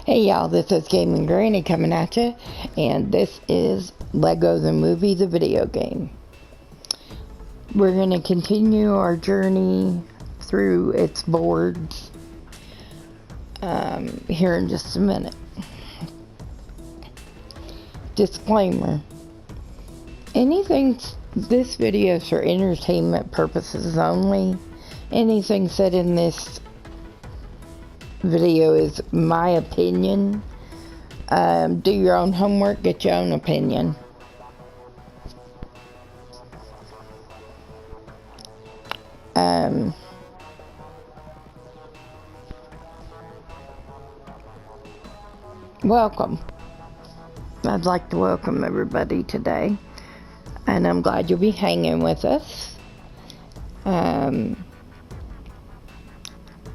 Hey y'all, this is Gaming Granny coming at you, and this is Lego the Movie, the video game. We're going to continue our journey through its boards here in just a minute. Disclaimer. This video is for entertainment purposes only. Anything said in this video is my opinion. Do your own homework, get your own opinion. Welcome. I'd like to welcome everybody today, and I'm glad you'll be hanging with us.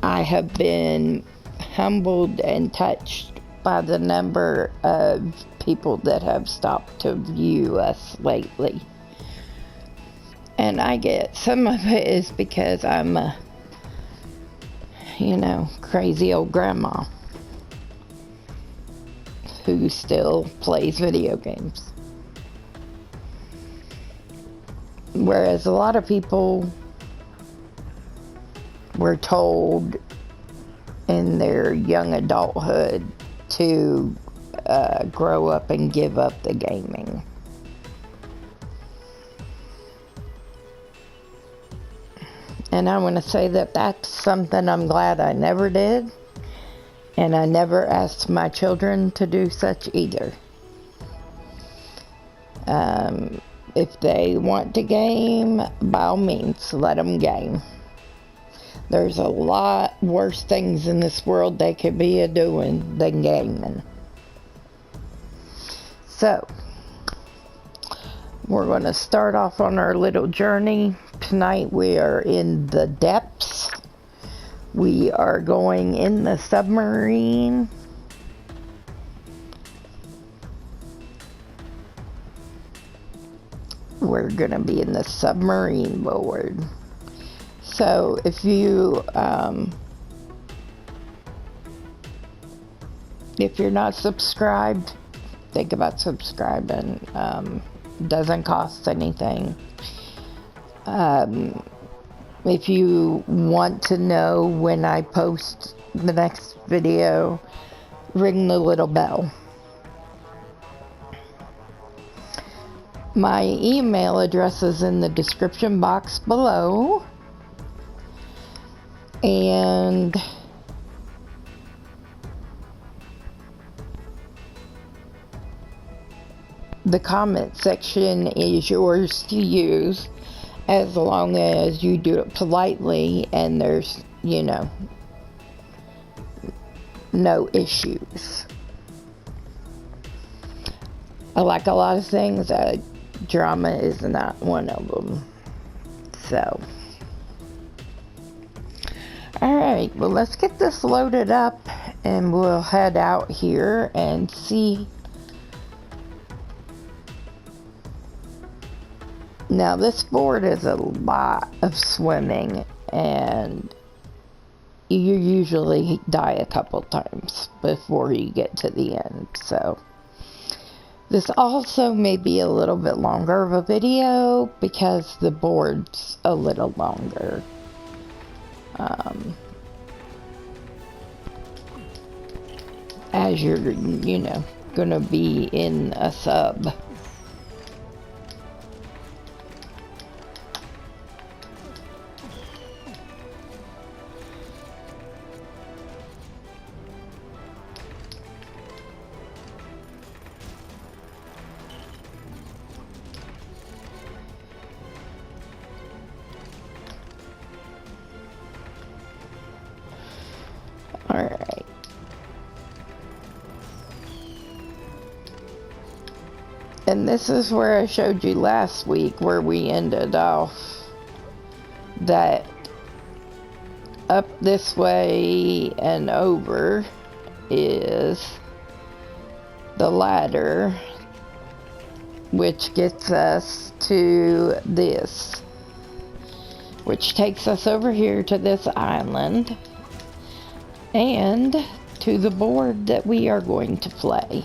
I have been humbled and touched by the number of people that have stopped to view us lately. And I get some of it is because I'm a, crazy old grandma who still plays video games. Whereas a lot of people were told in their young adulthood to grow up and give up the gaming. And I want to say that that's something I'm glad I never did, and I never asked my children to do such either. If they want to game, by all means, let them game. There's a lot worse things in this world they could be a-doing than gaming. So, we're going to start off on our little journey. Tonight we are in the depths. We are going in the submarine. We're going to be in the submarine board. So if you're not subscribed, think about subscribing. Doesn't cost anything. If you want to know when I post the next video, ring the little bell. My email address is in the description box below. And the comment section is yours to use, as long as you do it politely and there's, no issues. I like a lot of things. Drama is not one of them. So. Alright, well, let's get this loaded up and we'll head out here and see. Now, this board is a lot of swimming, and you usually die a couple times before you get to the end. So, this also may be a little bit longer of a video because the board's a little longer. As you're, gonna be in a sub. Alright. And this is where I showed you last week where we ended off, that up this way and over is the ladder, which gets us to this, which takes us over here to this island. and to the board that we are going to play.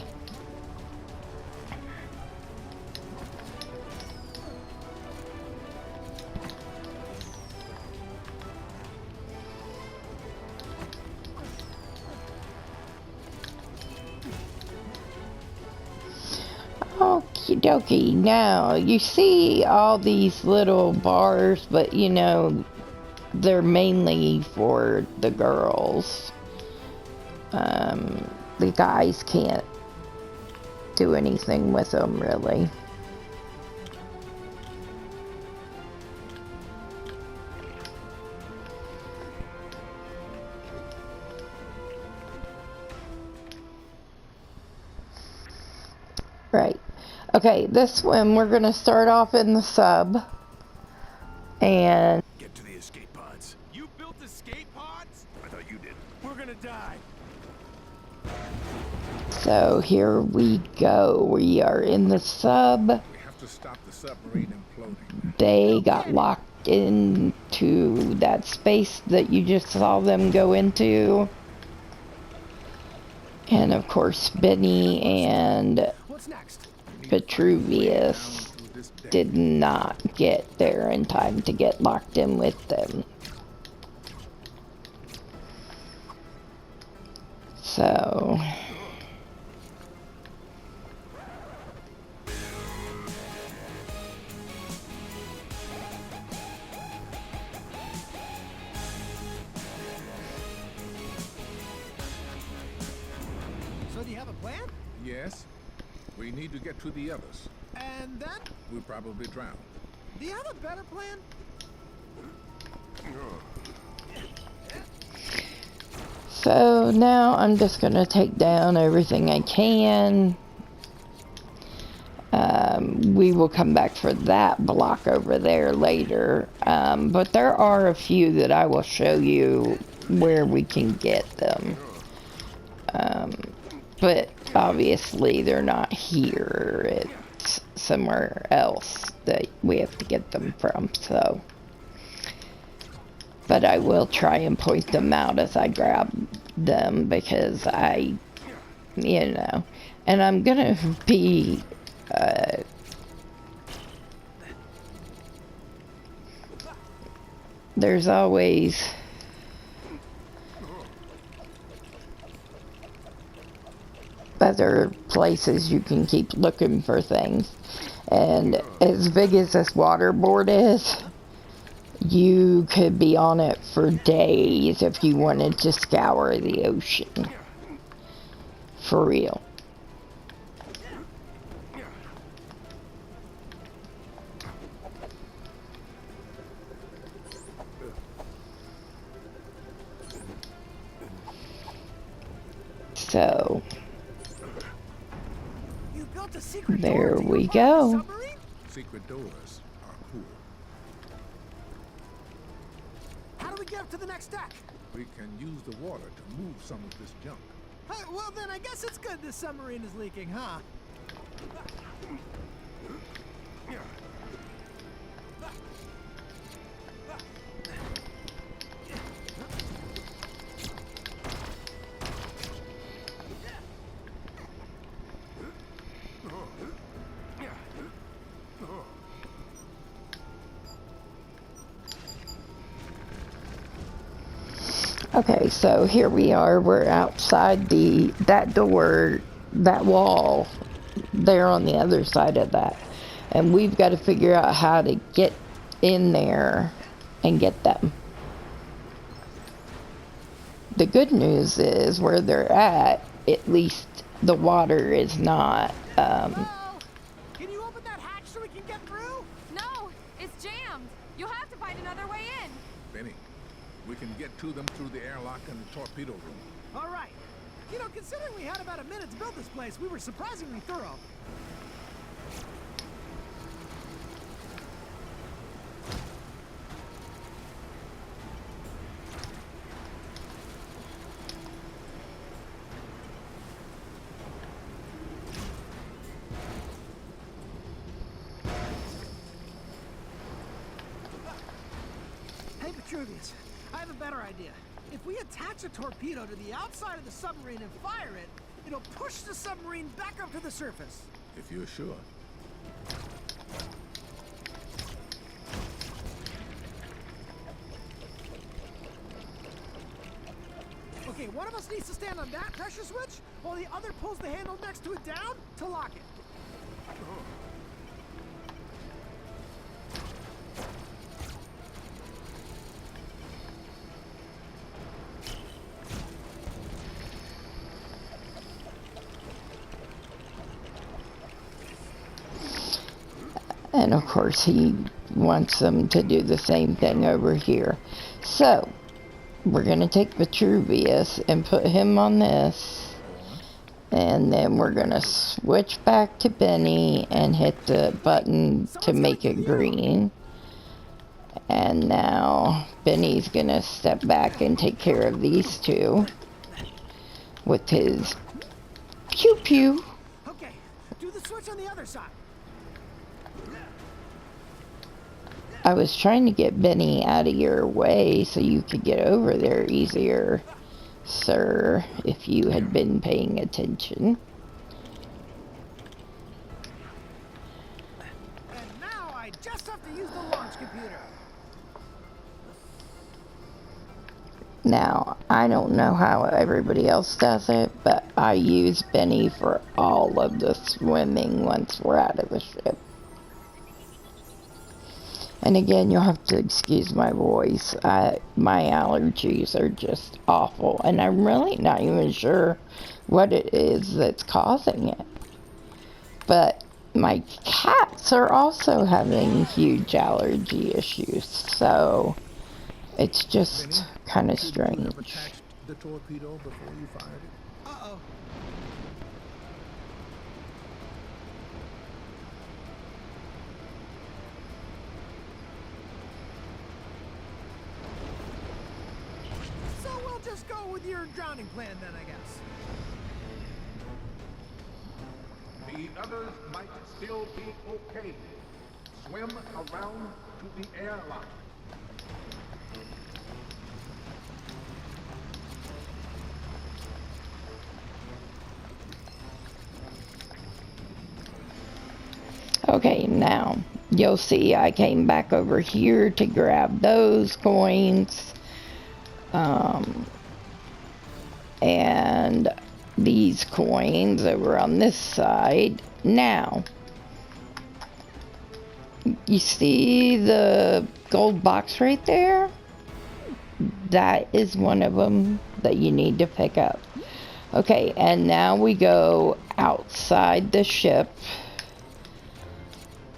Okie dokie. Now, you see all these little bars, but you know, they're mainly for the girls. The guys can't do anything with them, really. Right. Okay, this one we're gonna start off in the sub. And get to the escape pods. You built escape pods? I thought you did. We're gonna die. so here we go. We are in the sub. We have to stop the submarine imploding. They got locked into that space that you just saw them go into. And of course, Benny and What's next? Vitruvius did not get there in time to get locked in with them. So So do you have a plan? Yes. We need to get to the others. And then? We'll probably drown. Do you have a better plan? So now I'm just gonna take down everything I can. We will come back for that block over there later. But there are a few that I will show you where we can get them. But obviously they're not here. It's somewhere else that we have to get them from, so. But I will try and point them out as I grab them because you know, and I'm gonna be, there's always other places you can keep looking for things. And as big as this waterboard is, you could be on it for days if you wanted to scour the ocean. For real. So, You built a secret there door to we your part of the go. submarine? Secret doors are cool. How do we get up to the next deck? We can use the water to move some of this junk. Well then, I guess it's good this submarine is leaking, huh? Okay, so here we are. We're outside that door, that wall, there on the other side of that. And we've got to figure out how to get in there and get them. The good news is where they're at least the water is not, Hello? Can you open that hatch so we can get through? No, it's jammed. You'll have to find another way in. Benny, we can get to them through the airlock and the torpedo room. All right. You know, considering we had about a minute to build this place, we were surprisingly thorough. Hey, Vitruvius, I have a better idea. If we attach a torpedo to the outside of the submarine and fire it, it'll push the submarine back up to the surface. If you're sure. Okay, one of us needs to stand on that pressure switch, while the other pulls the handle next to it down to lock it. And of course he wants them to do the same thing over here. So, we're going to take Vitruvius and put him on this. And then we're going to switch back to Benny and hit the button to make it green. And now Benny's going to step back and take care of these two with his pew pew. Okay, do the switch on the other side. I was trying to get Benny out of your way so you could get over there easier, sir, if you had been paying attention. And now I just have to use the launch computer. Now, I don't know how everybody else does it, but I use Benny for all of the swimming once we're out of the ship. And again, you'll have to excuse my voice. My allergies are just awful. And I'm really not even sure what it is that's causing it. But my cats are also having huge allergy issues. So it's just kind of Could you have strange. attached the torpedo before you fired it? Uh-oh. So we'll just go with your drowning plan then, I guess. The others might still be okay. Swim around to the airlock. Okay, now you'll see I came back over here to grab those coins. And these coins over on this side. Now, you see the gold box right there? That is one of them that you need to pick up. Okay, and now we go outside the ship.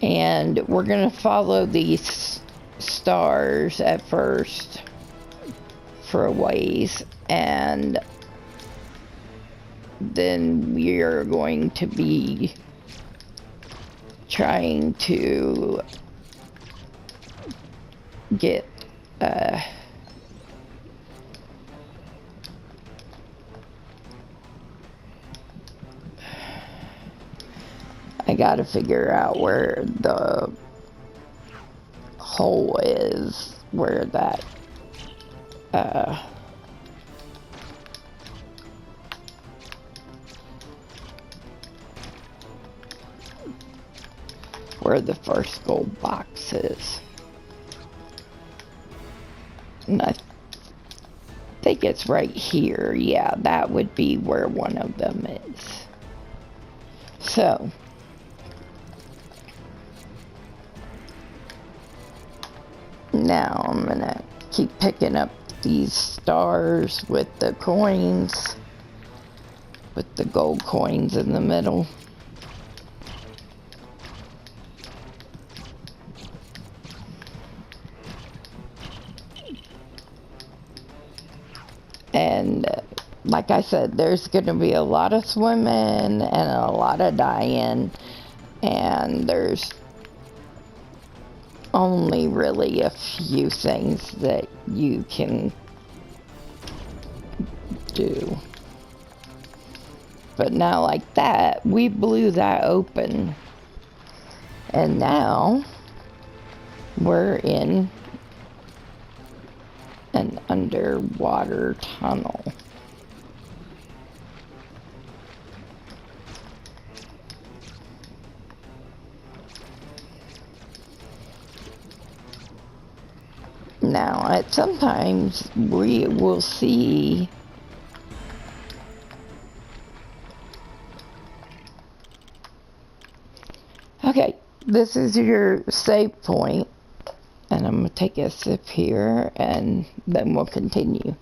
And we're going to follow these stars at first for a ways. And then we are going to be trying to get I gotta figure out where the hole is, where that where the first gold box is. And I think it's right here. Yeah, that would be where one of them is. So, now I'm gonna keep picking up these stars with the coins, with the gold coins in the middle. And like I said, there's going to be a lot of swimming and a lot of dying, and there's only really a few things that you can do. But now, like that, we blew that open, and now we're in an underwater tunnel. Now, at sometimes we will see okay, this is your save point, and I'm going to take a sip here, and then we'll continue.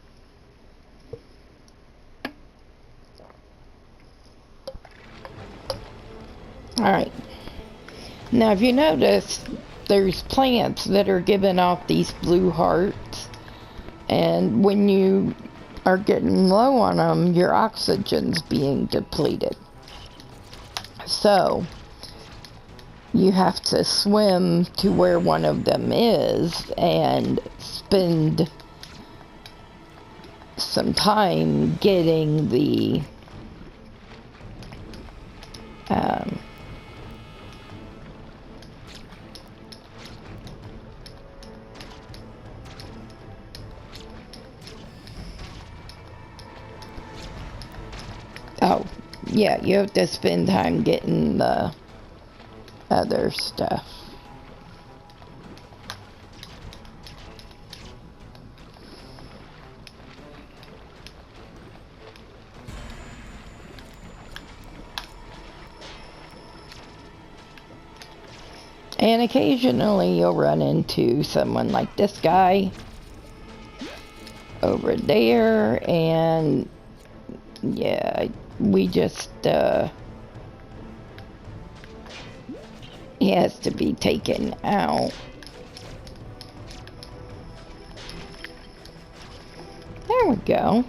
Alright, now if you notice, there's plants that are giving off these blue hearts, and when you are getting low on them, your oxygen's being depleted. So, you have to swim to where one of them is and spend some time getting the oh, yeah, you have to spend time getting the other stuff. And occasionally you'll run into someone like this guy over there, and yeah, we just, he has to be taken out. There we go.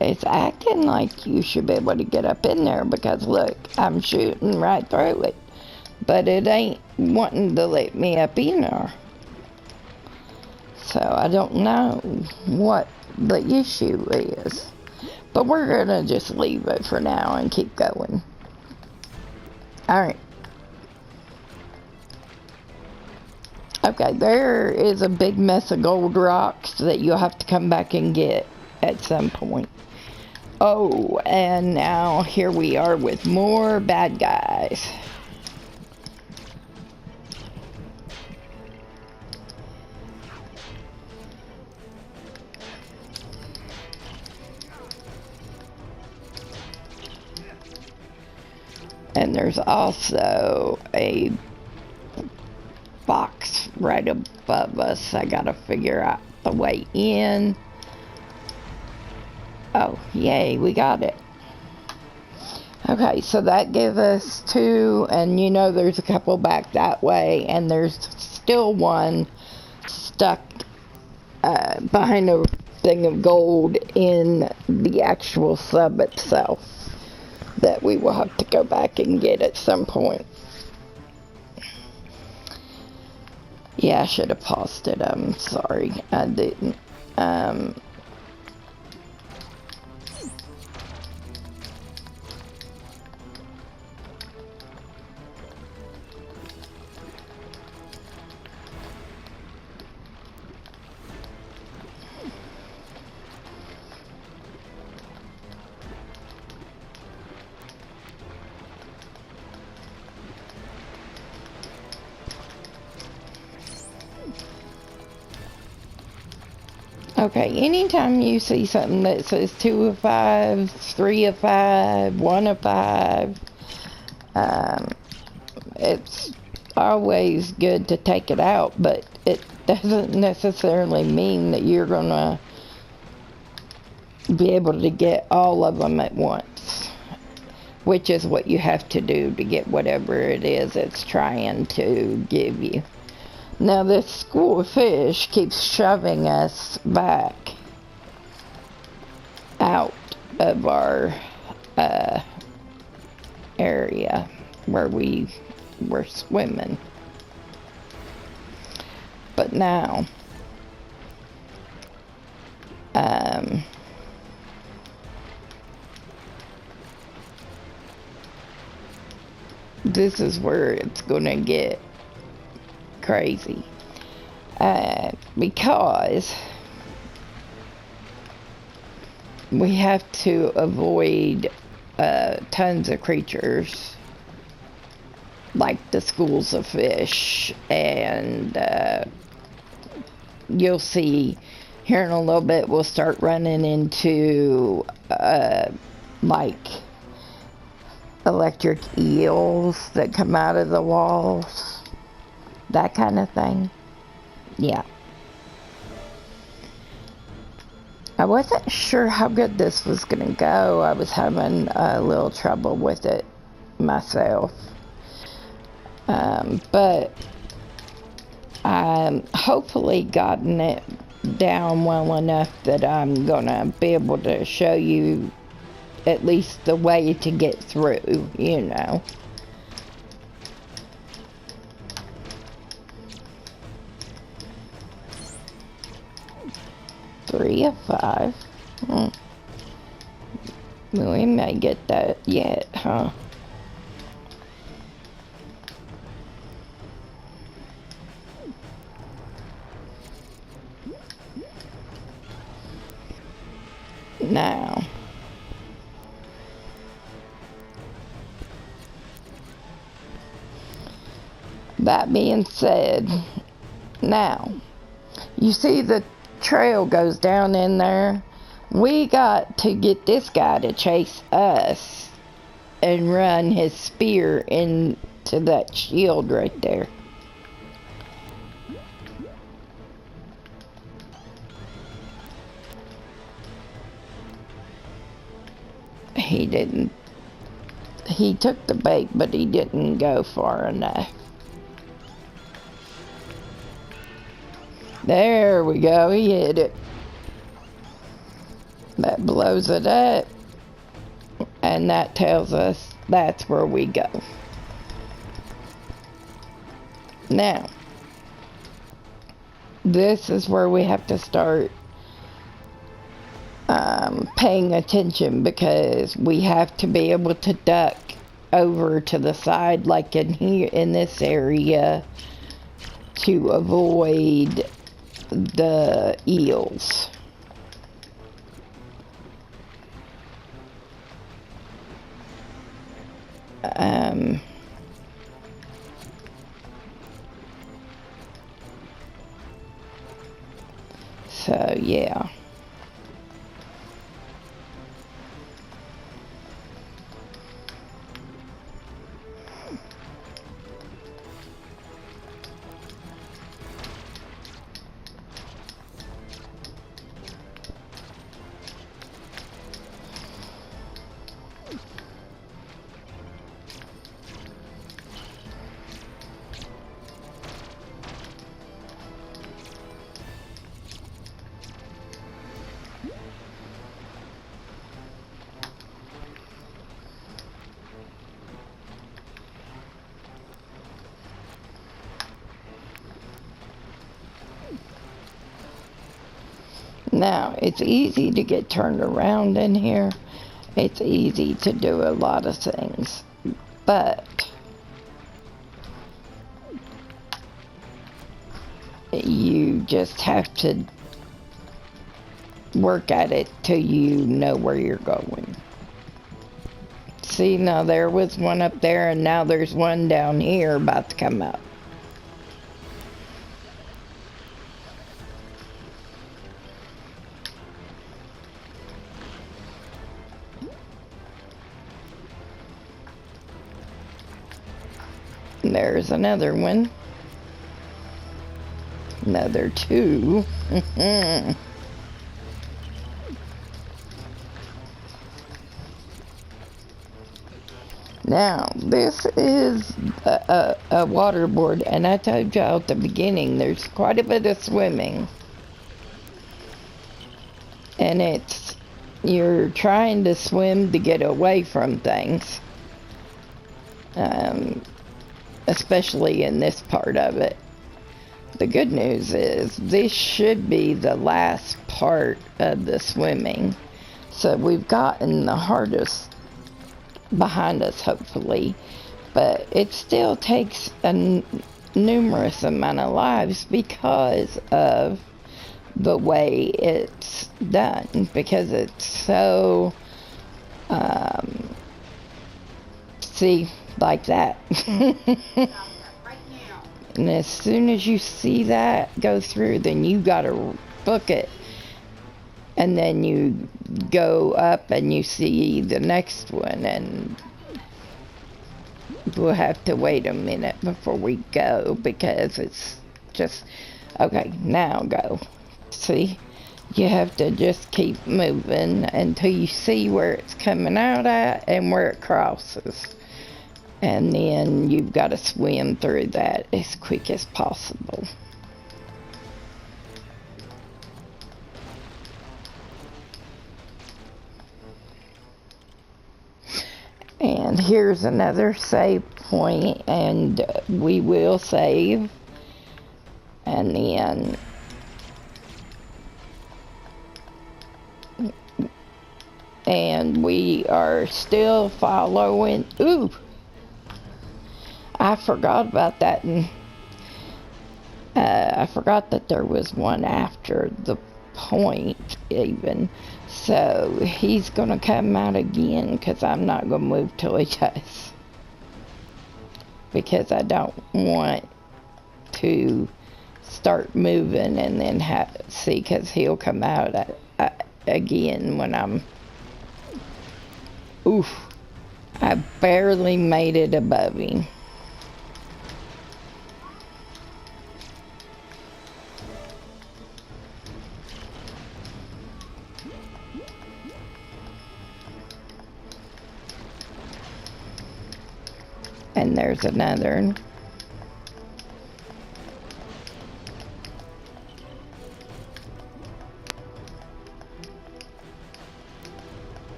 It's acting like you should be able to get up in there because look, I'm shooting right through it. But it ain't wanting to let me up in there. So I don't know what the issue is. But we're gonna just leave it for now and keep going. Alright. Okay, there is a big mess of gold rocks that you'll have to come back and get at some point. Oh, and now here we are with more bad guys. And there's also a box right above us. I gotta figure out the way in. Oh, yay, we got it. Okay, so that gives us 2, and you know there's a couple back that way, and there's still one stuck behind a thing of gold in the actual sub itself that we will have to go back and get at some point. Yeah, I should have paused it. I'm sorry, I didn't. Okay, anytime you see something that says 2 of 5, 3 of 5, 1 of 5, it's always good to take it out, but it doesn't necessarily mean that you're gonna be able to get all of them at once. which is what you have to do to get whatever it is it's trying to give you. Now this school of fish keeps shoving us back out of our area where we were swimming. But now, this is where it's gonna get crazy, because we have to avoid tons of creatures like the schools of fish, and you'll see here in a little bit we'll start running into like electric eels that come out of the walls, that kind of thing. Yeah. I wasn't sure how good this was gonna go. I was having a little trouble with it myself. But I'm hopefully gotten it down well enough that I'm gonna be able to show you at least the way to get through, you know. Three of 5. We may get that yet, huh? Now, that being said, now, you see the trail goes down in there. We got to get this guy to chase us and run his spear into that shield right there. He didn't. He took the bait, but he didn't go far enough. There we go, he hit it. That blows it up, and that tells us that's where we go. Now, this is where we have to start paying attention, because we have to be able to duck over to the side, like in here, in this area, to avoid the eels. So yeah. Now, it's easy to get turned around in here. It's easy to do a lot of things. But you just have to work at it till you know where you're going. See, now there was one up there, and now there's one down here about to come up. There's another one. Another 2. Now, this is a waterboard, and I told you at the beginning, there's quite a bit of swimming. And you're trying to swim to get away from things. Especially in this part of it. The good news is, this should be the last part of the swimming. So we've gotten the hardest behind us, hopefully, but it still takes a numerous amount of lives because of the way it's done, because it's so see, like that. And as soon as you see that go through, then you gotta book it. And then you go up and you see the next one, and we'll have to wait a minute before we go because it's just, okay, now go. See, you have to just keep moving until you see where it's coming out at and where it crosses. And then you've got to swim through that as quick as possible. And here's another save point, and we will save. And then we are still following. Ooh! I forgot about that, and I forgot that there was one after the point even. So he's gonna come out again because I'm not gonna move till he does, because I don't want to start moving and then see, because he'll come out again when I'm. Oof! I barely made it above him. And there's another.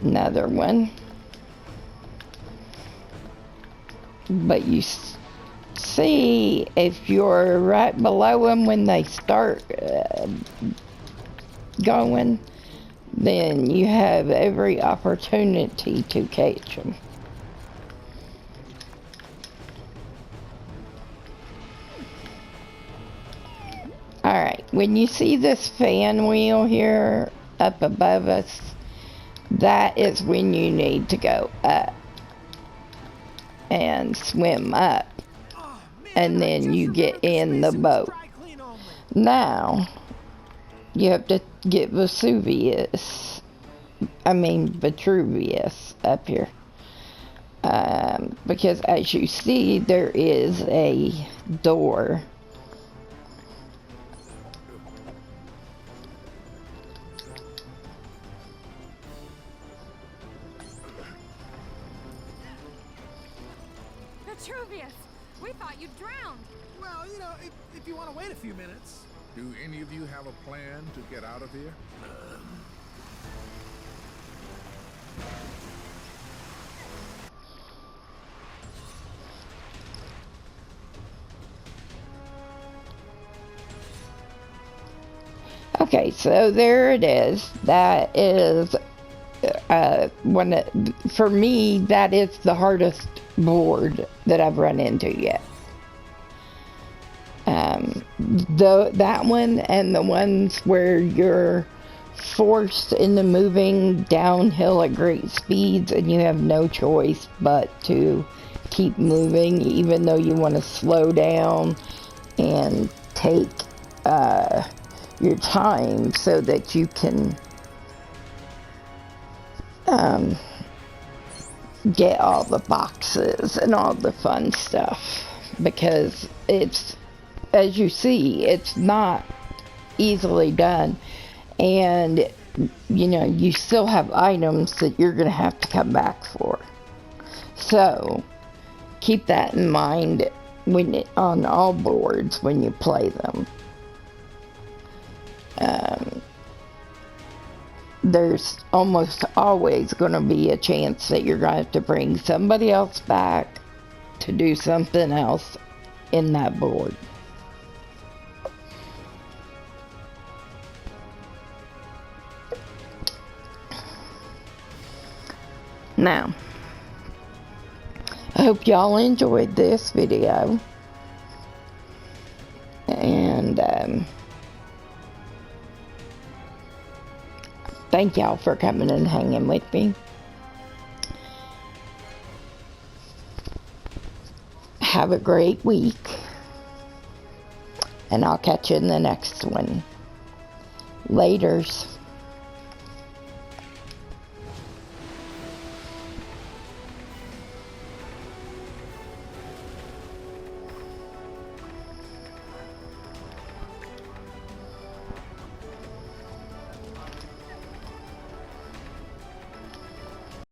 Another one. But you see, if you're right below them when they start going, then you have every opportunity to catch them. Alright, when you see this fan wheel here up above us, that is when you need to go up and swim up, and then you get in the boat. Now you have to get Vitruvius up here, because as you see, there is a door. Vitruvius, we thought you drowned. Well, you know, if you want to wait a few minutes. Do any of you have a plan to get out of here? Okay, so there it is. That is for me, that is the hardest board that I've run into yet. That one and the ones where you're forced into moving downhill at great speeds and you have no choice but to keep moving, even though you want to slow down and take your time so that you can get all the boxes and all the fun stuff, because it's, as you see, it's not easily done, and you know, you still have items that you're going to have to come back for. So, keep that in mind on all boards when you play them. There's almost always going to be a chance that you're going to have to bring somebody else back to do something else in that board. Now, I hope y'all enjoyed this video, and thank y'all for coming and hanging with me. Have a great week, and I'll catch you in the next one. Laters.